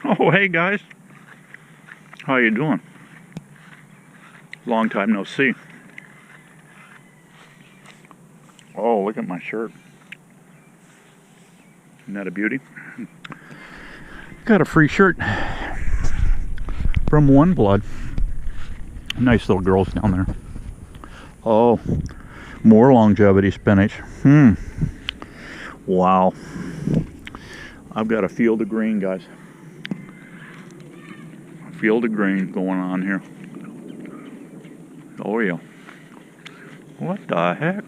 Oh, hey guys. How you doing? Long time no see. Oh, look at my shirt. Isn't that a beauty? Got a free shirt from One Blood. Nice little girls down there. Oh, more longevity spinach. Wow. I've got a field of green, guys. A field of green going on here. Oh yeah. What the heck?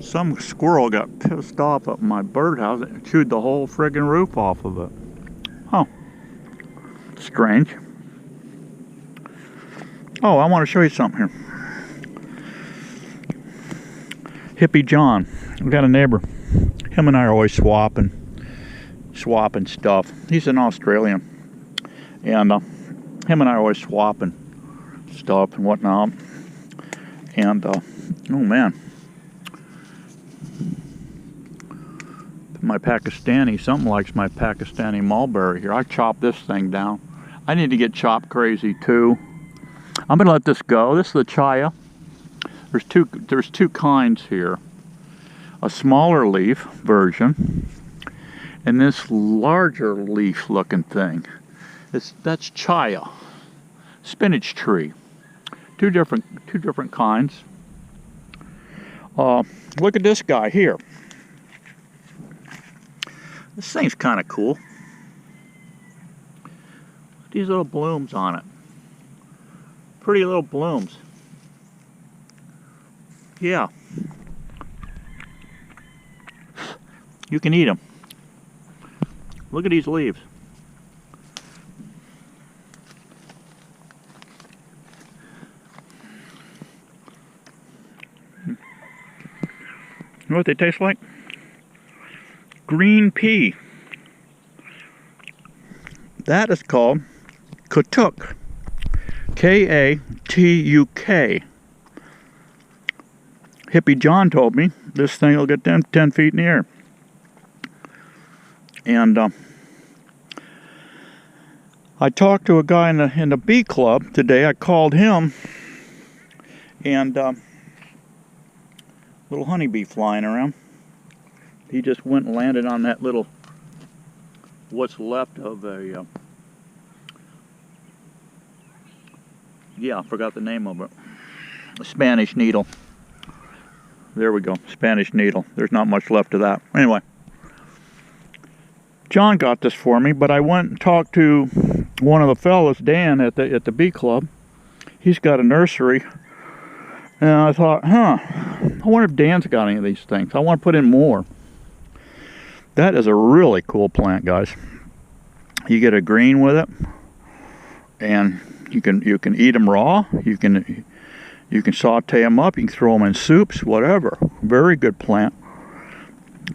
Some squirrel got pissed off at my birdhouse and chewed the whole friggin' roof off of it. Huh. Strange. Oh, I want to show you something here. Hippie John. We got a neighbor. Him and I are always swapping stuff. He's an Australian. And him and I are always swapping stuff and whatnot. And, oh man. My Pakistani, something likes my Pakistani mulberry here. I chopped this thing down. I need to get chopped crazy too. I'm gonna let this go. This is the Chaya. There's two kinds here. A smaller leaf version and this larger leaf looking thing. That's Chaya. Spinach tree. Two different kinds. Look at this guy here. This thing's kind of cool. These little blooms on it. Pretty little blooms. Yeah. You can eat them. Look at these leaves. You know what they taste like? Green pea. That is called Katuk. K-A-T-U-K. Hippie John told me this thing will get 10 feet in the air. And I talked to a guy in the bee club today. I called him, and little honeybee flying around. He just went and landed on that little, what's left of a, yeah, I forgot the name of it. A Spanish needle. There we go, Spanish needle. There's not much left of that. Anyway, John got this for me, but I went and talked to one of the fellas, Dan, at the bee club. He's got a nursery. And I thought, I wonder if Dan's got any of these things. I want to put in more. That is a really cool plant, guys. You get a green with it, and you can eat them raw. You can saute them up. You can throw them in soups, whatever. Very good plant.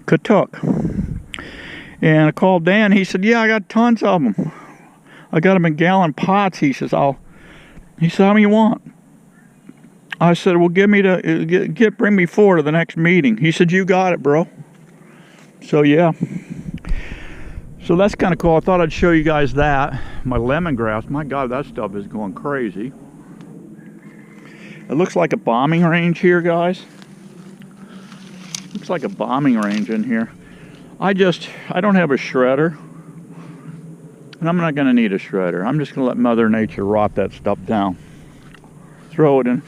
Katuk. And I called Dan. He said, "Yeah, I got tons of them. I got them in gallon pots." He says, He said, "How many you want?" I said, "Well, bring me 4 to the next meeting." He said, "You got it, bro." So yeah, so that's kind of cool. I thought I'd show you guys that. My lemongrass, my God, that stuff is going crazy. It looks like a bombing range here, guys. Looks like a bombing range in here. I don't have a shredder, and I'm not going to need a shredder. I'm just going to let Mother Nature rot that stuff down. Throw it in.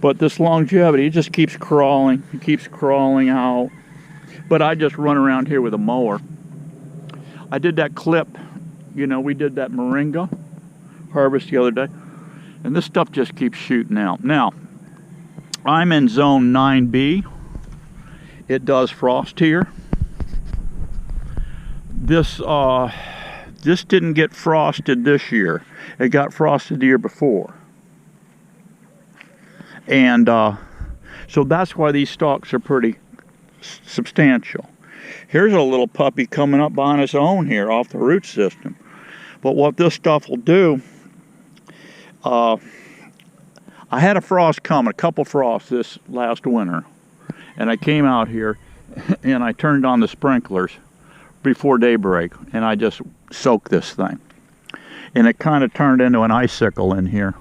But this longevity, it just keeps crawling. It keeps crawling out. But I just run around here with a mower. I did that clip, we did that moringa harvest the other day. And this stuff just keeps shooting out. Now, I'm in zone 9B. It does frost here. This didn't get frosted this year. It got frosted the year before. And so that's why these stalks are pretty substantial. Here's a little puppy coming up on its own here off the root system. But what this stuff will do, I had a frost come, a couple frosts this last winter, and I came out here and I turned on the sprinklers before daybreak, and I just soaked this thing. And it kind of turned into an icicle in here.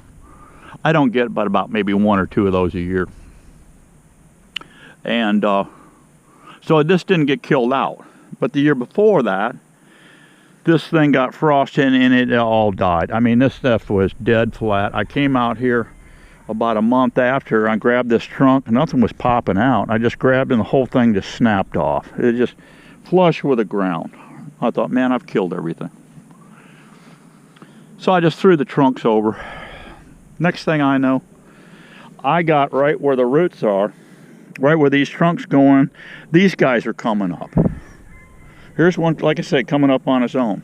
I don't get but about maybe 1 or 2 of those a year. And so this didn't get killed out. But the year before that, this thing got frosted and it all died. I mean, this stuff was dead flat. I came out here about a month after. I grabbed this trunk. Nothing was popping out. I just grabbed it and the whole thing just snapped off. It just flush with the ground. I thought, man, I've killed everything. So I just threw the trunks over. Next thing I know, I got right where the roots are, right where these trunks going. These guys are coming up. Here's one, like I said, coming up on its own.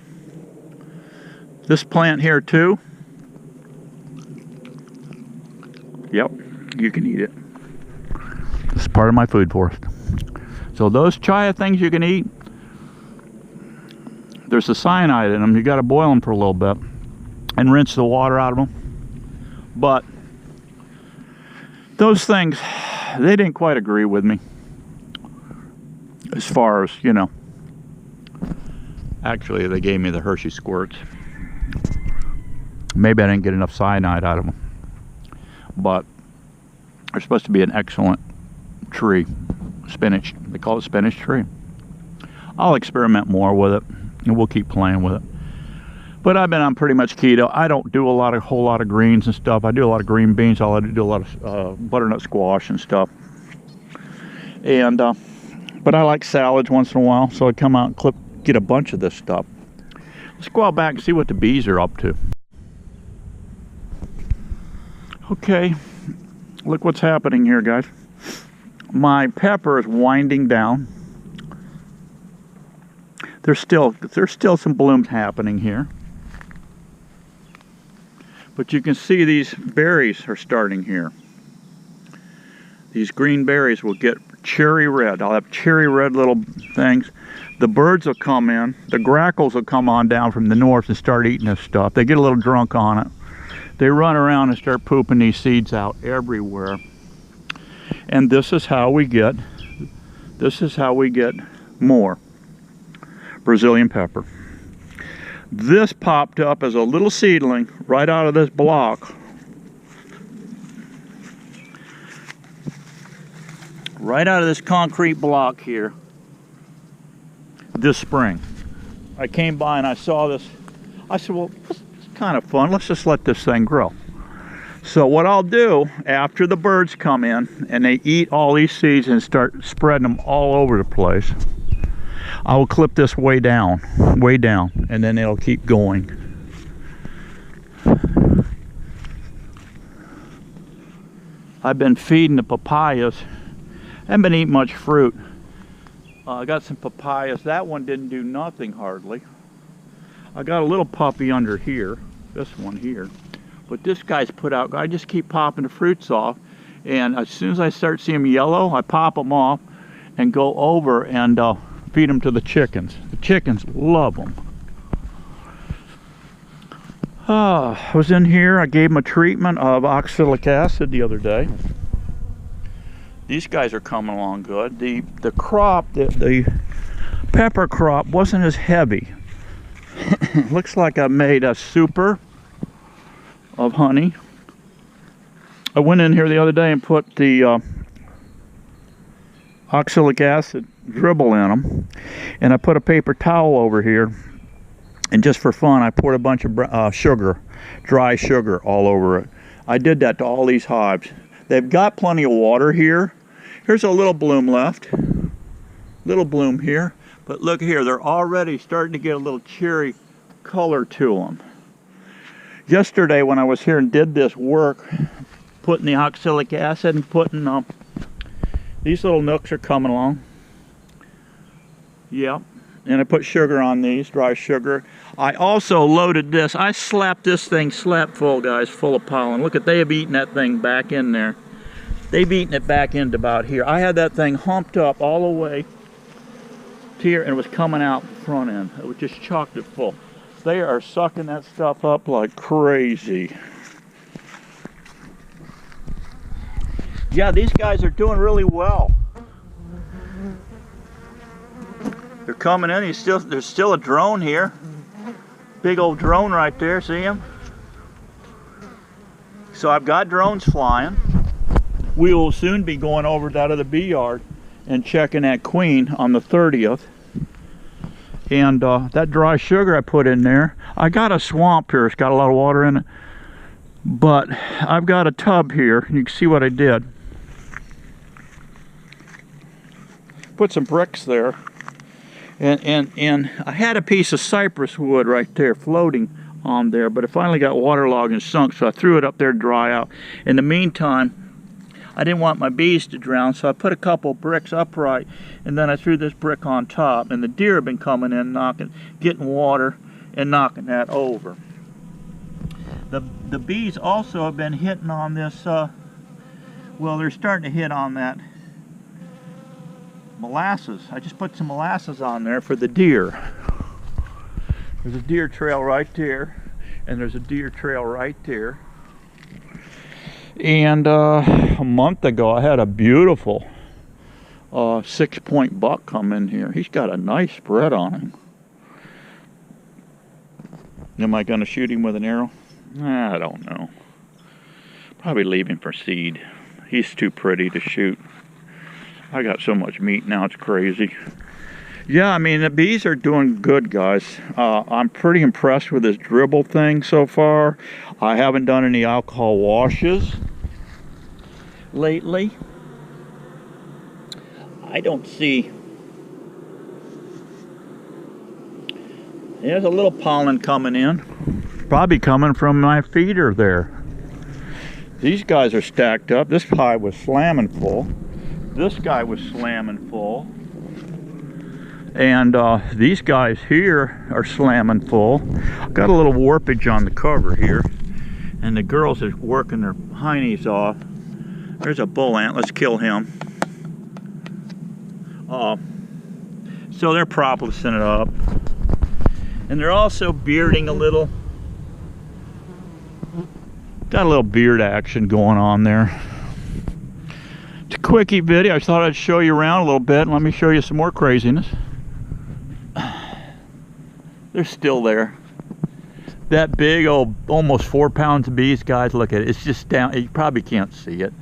This plant here too. Yep, you can eat it. This is part of my food forest. So those chaya things you can eat, there's a cyanide in them. You got to boil them for a little bit and rinse the water out of them. But those things, they didn't quite agree with me as far as, you know. Actually, they gave me the Hershey squirts. Maybe I didn't get enough cyanide out of them. But they're supposed to be an excellent tree. Spinach. They call it spinach tree. I'll experiment more with it, and we'll keep playing with it. But I've been on pretty much keto. I don't do a whole lot of greens and stuff. I do a lot of green beans. I do a lot of butternut squash and stuff. And but I like salads once in a while, so I come out and get a bunch of this stuff. Let's go out back and see what the bees are up to. Okay, look what's happening here, guys. My pepper is winding down. There's still some blooms happening here. But you can see these berries are starting here. These green berries will get cherry red. I'll have cherry red little things. The birds will come in. The grackles will come on down from the north and start eating this stuff. They get a little drunk on it. They run around and start pooping these seeds out everywhere. And this is how we get more Brazilian pepper. This popped up as a little seedling right out of this block. Right out of this concrete block here this spring. I came by and I saw this. I said, well, it's kind of fun. Let's just let this thing grow. So what I'll do after the birds come in and they eat all these seeds and start spreading them all over the place, I will clip this way down, and then it'll keep going. I've been feeding the papayas. I haven't been eating much fruit. I got some papayas. That one didn't do nothing hardly. I got a little puppy under here, this one here. But this guy's put out, I just keep popping the fruits off. And as soon as I start seeing them yellow, I pop them off and go over and feed them to the chickens. The chickens love them. I was in here, I gave them a treatment of oxalic acid the other day. These guys are coming along good. The crop, the pepper crop wasn't as heavy. Looks like I made a super of honey. I went in here the other day and put the oxalic acid dribble in them, and I put a paper towel over here, and just for fun I poured a bunch of sugar, dry sugar, all over it. I did that to all these hives. They've got plenty of water here. Here's a little bloom left, little bloom here, but look here, they're already starting to get a little cherry color to them. Yesterday when I was here and did this work, putting the oxalic acid and putting these little nooks are coming along. Yep, and I put sugar on these, dry sugar. I also loaded this. I slapped this thing slap full, guys, full of pollen. Look at, they have eaten that thing back in there. They've eaten it back into about here. I had that thing humped up all the way to here, and it was coming out the front end. It was just chocked it full. They are sucking that stuff up like crazy. Yeah, these guys are doing really well. They're coming in. There's still a drone here. Big old drone right there. See him? So I've got drones flying. We will soon be going over to the bee yard and checking that queen on the 30th. And that dry sugar I put in there, I got a swamp here. It's got a lot of water in it. But I've got a tub here. You can see what I did. Put some bricks there. And I had a piece of cypress wood right there floating on there, but it finally got waterlogged and sunk, so I threw it up there to dry out. In the meantime, I didn't want my bees to drown, so I put a couple bricks upright, and then I threw this brick on top, and the deer have been coming in, getting water and knocking that over. The bees also have been hitting on this, well, they're starting to hit on that molasses. I just put some molasses on there for the deer. There's a deer trail right there, and there's a deer trail right there. And a month ago I had a beautiful 6-point buck come in here. He's got a nice spread on him. Am I going to shoot him with an arrow? I don't know. Probably leave him for seed. He's too pretty to shoot. I got so much meat now, it's crazy. Yeah, I mean, the bees are doing good, guys. I'm pretty impressed with this dribble thing so far. I haven't done any alcohol washes lately. I don't see... There's a little pollen coming in. Probably coming from my feeder there. These guys are stacked up. This hive was slamming full. This guy was slamming full. And these guys here are slamming full. Got a little warpage on the cover here. And the girls are working their heinies off. There's a bull ant. Let's kill him. So they're propolising it up. And they're also bearding a little. Got a little beard action going on there. It's a quickie video. I thought I'd show you around a little bit and let me show you some more craziness. They're still there. That big old, almost 4 pounds of bees, guys, look at it. It's just down. You probably can't see it.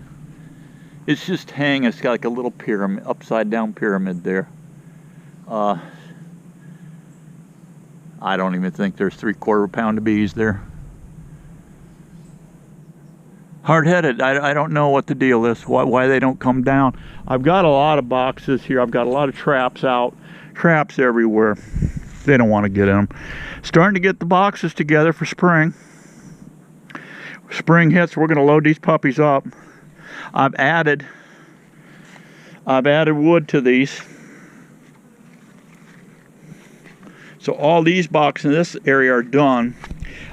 It's just hanging. It's got like a little pyramid, upside down pyramid there. I don't even think there's 3/4 pound of bees there. Hard-headed. I don't know what the deal is, why they don't come down. I've got a lot of boxes here. I've got a lot of traps out, traps everywhere. They don't want to get in them. Starting to get the boxes together for spring. Spring hits, we're going to load these puppies up. I've added wood to these. So all these boxes in this area are done.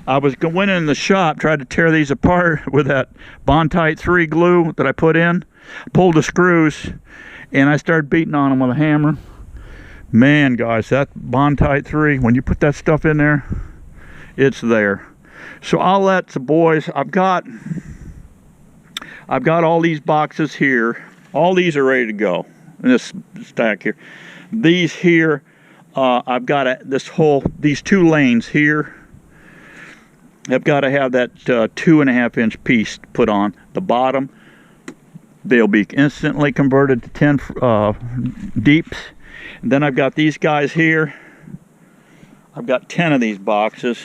I went in the shop, tried to tear these apart with that Bondtite 3 glue that I put in. Pulled the screws, and I started beating on them with a hammer. Man, guys, that Bondtite 3, when you put that stuff in there, it's there. So I'll let the boys, I've got all these boxes here. All these are ready to go in this stack here. These here, I've got these 2 lanes here. I've got to have that 2.5-inch piece put on the bottom. They'll be instantly converted to 10 deeps. And then I've got these guys here. I've got 10 of these boxes.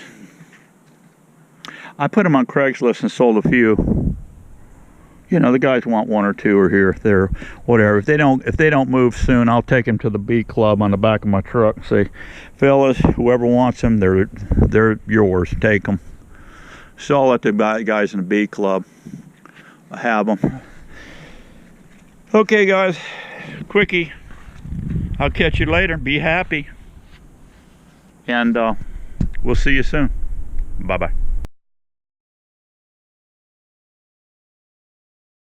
I put them on Craigslist and sold a few. You know, the guys want 1 or 2 or here, there, whatever. If they don't move soon, I'll take them to the bee club on the back of my truck and say, fellas, whoever wants them, they're yours. Take them. So I'll let the guys in the bee club have them. Okay, guys, quickie. I'll catch you later. Be happy. And we'll see you soon. Bye-bye.